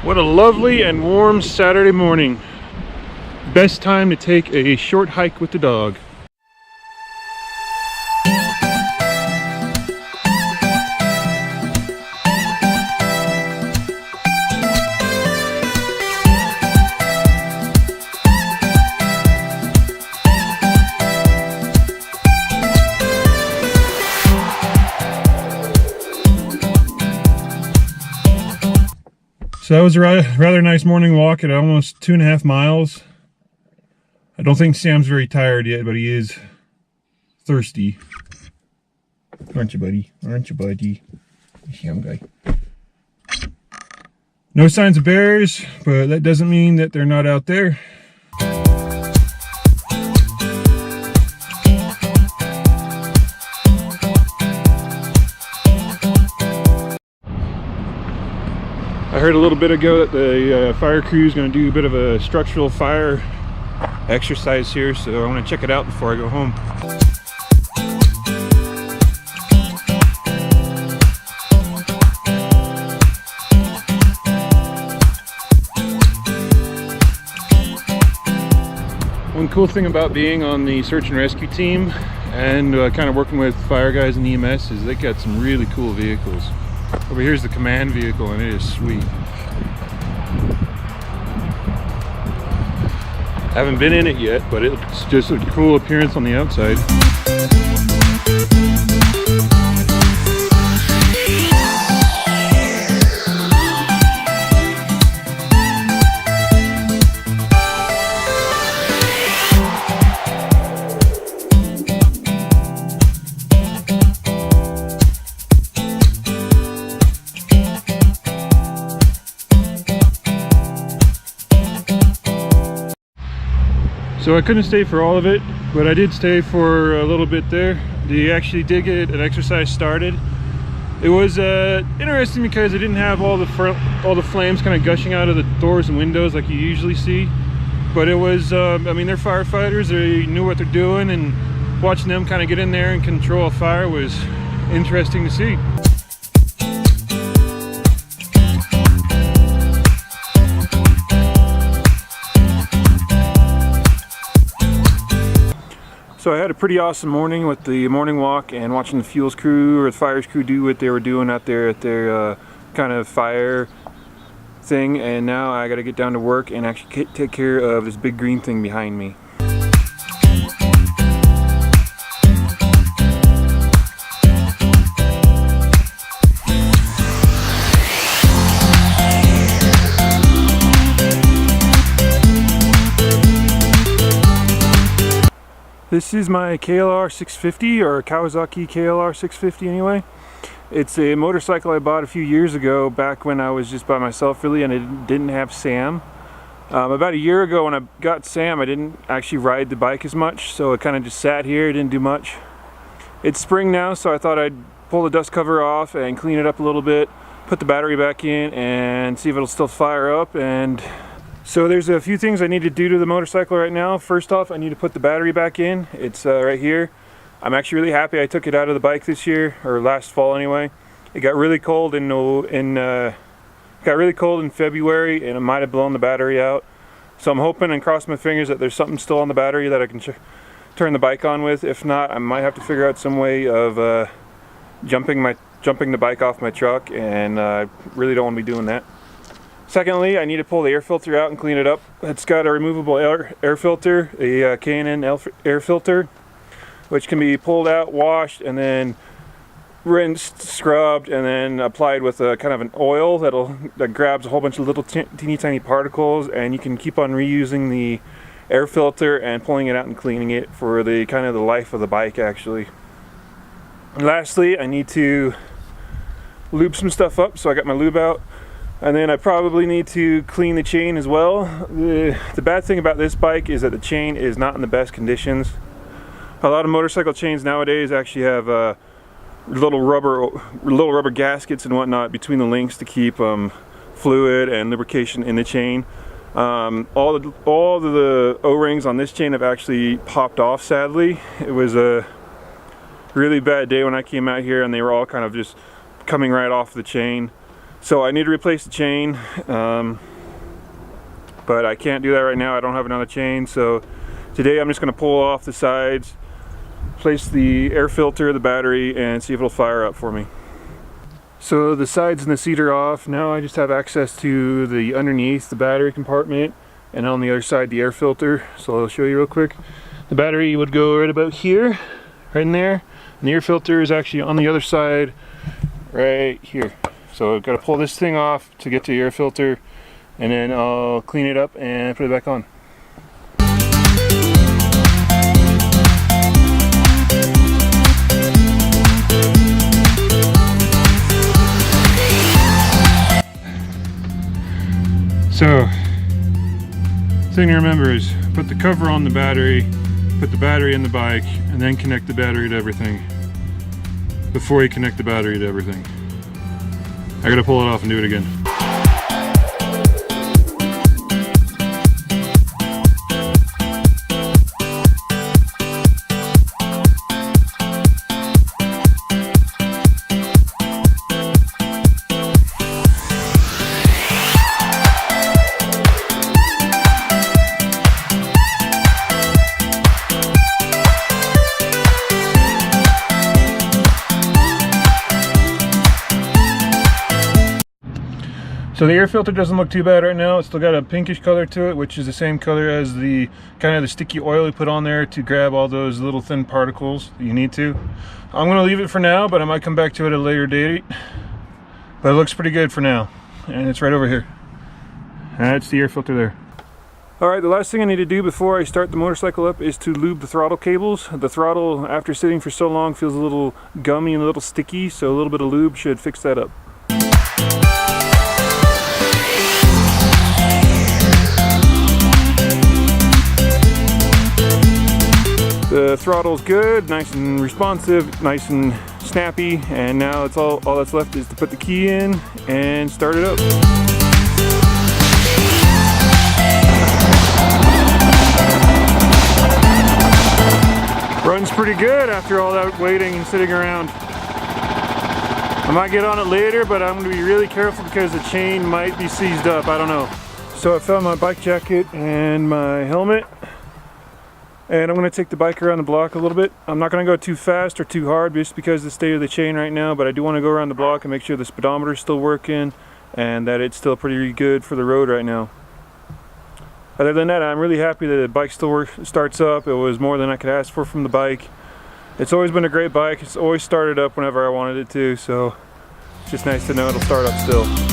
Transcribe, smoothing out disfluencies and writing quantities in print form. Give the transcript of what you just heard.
What a lovely and warm Saturday morning. Best time to take a short hike with the dog. So that was a rather nice morning walk at almost 2.5 miles. I don't think Sam's very tired yet, but he is thirsty. Aren't you, buddy? Aren't you, buddy? This young guy. No signs of bears, but that doesn't mean that they're not out there. I heard a little bit ago that the fire crew is going to do a bit of a structural fire exercise here, so I want to check it out before I go home. One cool thing about being on the search and rescue team and kind of working with fire guys and EMS is they got some really cool vehicles. Over here's the command vehicle, and it is sweet. Haven't been in it yet, but it's just a cool appearance on the outside. So I couldn't stay for all of it, but I did stay for a little bit there. They actually did get an exercise started. It was interesting because it didn't have all the flames kind of gushing out of the doors and windows like you usually see. But it was, I mean, they're firefighters, they knew what they're doing, and watching them kind of get in there and control a fire was interesting to see. So I had a pretty awesome morning with the morning walk and watching the fuels crew or the fires crew do what they were doing out there at their kind of fire thing, and now I got to get down to work and actually take care of this big green thing behind me. This is my KLR 650, or Kawasaki KLR 650 anyway. It's a motorcycle I bought a few years ago, back when I was just by myself really, and I didn't have Sam. About a year ago when I got Sam, I didn't actually ride the bike as much, so it kind of just sat here, didn't do much. It's spring now, so I thought I'd pull the dust cover off and clean it up a little bit, put the battery back in and see if it'll still fire up. And so there's a few things I need to do to the motorcycle right now. First off, I need to put the battery back in. It's right here. I'm actually really happy I took it out of the bike this year, or last fall anyway. It got really cold in February, and it might have blown the battery out. So I'm hoping and crossing my fingers that there's something still on the battery that I can turn the bike on with. If not, I might have to figure out some way of jumping the bike off my truck, and I really don't want to be doing that. Secondly, I need to pull the air filter out and clean it up. It's got a removable air filter, a K&N air filter, which can be pulled out, washed, and then rinsed, scrubbed, and then applied with a kind of an oil that grabs a whole bunch of little teeny tiny particles, and you can keep on reusing the air filter and pulling it out and cleaning it for the kind of the life of the bike actually. And lastly, I need to lube some stuff up, so I got my lube out. And then I probably need to clean the chain as well. The bad thing about this bike is that the chain is not in the best conditions. A lot of motorcycle chains nowadays actually have little rubber gaskets and whatnot between the links to keep fluid and lubrication in the chain. All of the O-rings on this chain have actually popped off, sadly. It was a really bad day when I came out here, and they were all kind of just coming right off the chain. So I need to replace the chain, but I can't do that right now. I don't have another chain, so today I'm just going to pull off the sides, place the air filter, the battery, and see if it'll fire up for me. So the sides and the seat are off. Now I just have access to the underneath, the battery compartment, and on the other side the air filter. So I'll show you real quick. The battery would go right about here, right in there, and the air filter is actually on the other side, right here. So I've got to pull this thing off to get to the air filter, and then I'll clean it up and put it back on. So, thing to remember is put the cover on the battery, put the battery in the bike, and then connect the battery to everything before you connect the battery to everything. I gotta pull it off and do it again. So the air filter doesn't look too bad right now. It's still got a pinkish color to it, which is the same color as the kind of the sticky oil we put on there to grab all those little thin particles that you need to. I'm going to leave it for now, but I might come back to it at a later date. But it looks pretty good for now. And it's right over here. That's the air filter there. Alright, the last thing I need to do before I start the motorcycle up is to lube the throttle cables. The throttle, after sitting for so long, feels a little gummy and a little sticky, so a little bit of lube should fix that up. The throttle's good, nice and responsive, nice and snappy, and now it's all that's left is to put the key in and start it up. Runs pretty good after all that waiting and sitting around. I might get on it later, but I'm going to be really careful because the chain might be seized up, I don't know. So I found my bike jacket and my helmet. And I'm going to take the bike around the block a little bit. I'm not going to go too fast or too hard just because of the state of the chain right now, but I do want to go around the block and make sure the speedometer is still working and that it's still pretty good for the road right now. Other than that, I'm really happy that the bike still starts up. It was more than I could ask for from the bike. It's always been a great bike. It's always started up whenever I wanted it to, so it's just nice to know it'll start up still.